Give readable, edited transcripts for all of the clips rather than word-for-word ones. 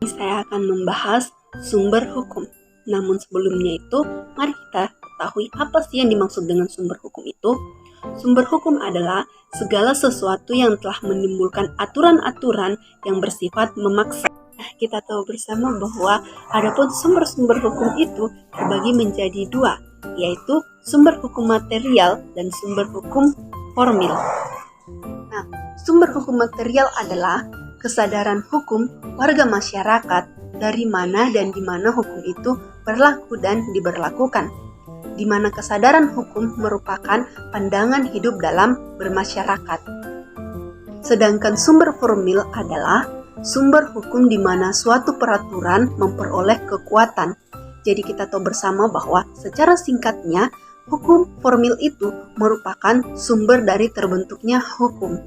Saya akan membahas sumber hukum. Namun sebelumnya itu, mari kita ketahui apa sih yang dimaksud dengan sumber hukum itu. Sumber hukum adalah segala sesuatu yang telah menimbulkan aturan-aturan yang bersifat memaksa. Kita tahu bersama bahwa adapun sumber-sumber hukum itu terbagi menjadi dua, yaitu sumber hukum material dan sumber hukum formil. Nah, sumber hukum material adalah kesadaran hukum warga masyarakat dari mana dan di mana hukum itu berlaku dan diberlakukan, di mana kesadaran hukum merupakan pandangan hidup dalam bermasyarakat. Sedangkan sumber formil adalah sumber hukum di mana suatu peraturan memperoleh kekuatan. Jadi kita tahu bersama bahwa secara singkatnya, hukum formil itu merupakan sumber dari terbentuknya hukum.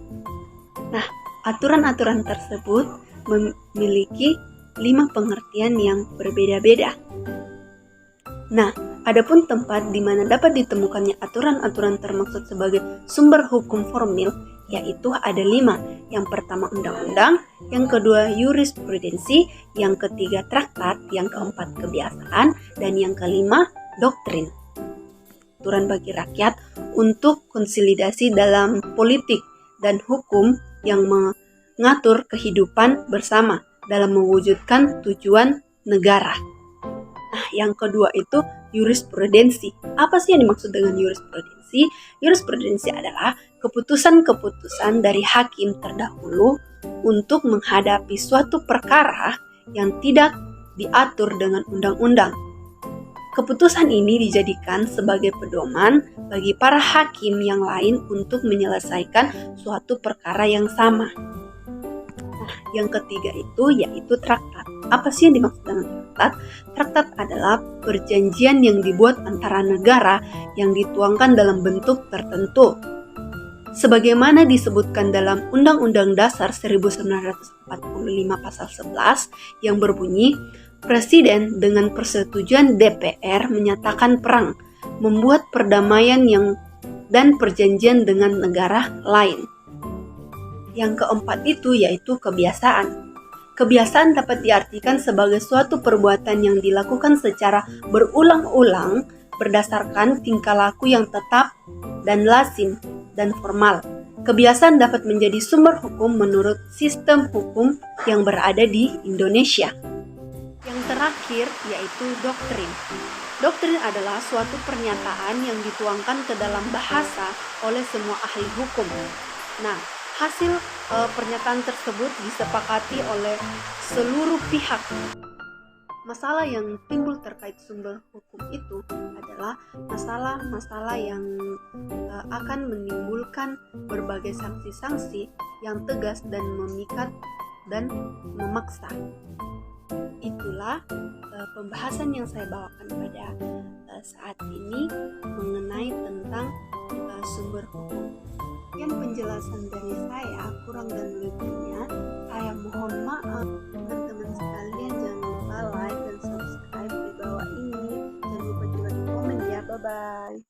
Nah, aturan-aturan tersebut memiliki 5 pengertian yang berbeda-beda. Nah, adapun tempat di mana dapat ditemukannya aturan-aturan termaksud sebagai sumber hukum formil, yaitu ada 5. Yang pertama undang-undang, yang kedua jurisprudensi, yang ketiga traktat, yang keempat kebiasaan, dan yang kelima doktrin. Aturan bagi rakyat untuk konsolidasi dalam politik dan hukum yang mengatur kehidupan bersama dalam mewujudkan tujuan negara. Nah, yang kedua itu jurisprudensi. Apa sih yang dimaksud dengan jurisprudensi? Jurisprudensi adalah keputusan-keputusan dari hakim terdahulu untuk menghadapi suatu perkara yang tidak diatur dengan undang-undang. Keputusan ini dijadikan sebagai pedoman bagi para hakim yang lain untuk menyelesaikan suatu perkara yang sama. Nah, yang ketiga itu yaitu traktat. Apa sih yang dimaksud dengan traktat? Traktat adalah perjanjian yang dibuat antara negara yang dituangkan dalam bentuk tertentu. Sebagaimana disebutkan dalam Undang-Undang Dasar 1945 pasal 11 yang berbunyi, Presiden dengan persetujuan DPR menyatakan perang, membuat perdamaian dan perjanjian dengan negara lain. Yang keempat itu yaitu kebiasaan. Kebiasaan dapat diartikan sebagai suatu perbuatan yang dilakukan secara berulang-ulang berdasarkan tingkah laku yang tetap dan lazim dan formal. Kebiasaan dapat menjadi sumber hukum menurut sistem hukum yang berada di Indonesia. Yang terakhir yaitu doktrin. Doktrin adalah suatu pernyataan yang dituangkan ke dalam bahasa oleh semua ahli hukum. Nah, hasil pernyataan tersebut disepakati oleh seluruh pihak. Masalah yang timbul terkait sumber hukum itu adalah masalah-masalah yang akan menimbulkan berbagai sanksi-sanksi yang tegas dan memikat dan memaksa. Itulah pembahasan yang saya bawakan pada saat ini mengenai tentang sumber hukum. Sekian penjelasan dari saya, kurang dan lebihnya saya mohon maaf. Teman-teman sekalian jangan lupa like dan subscribe di bawah ini. Jangan lupa juga di komen ya. Bye-bye.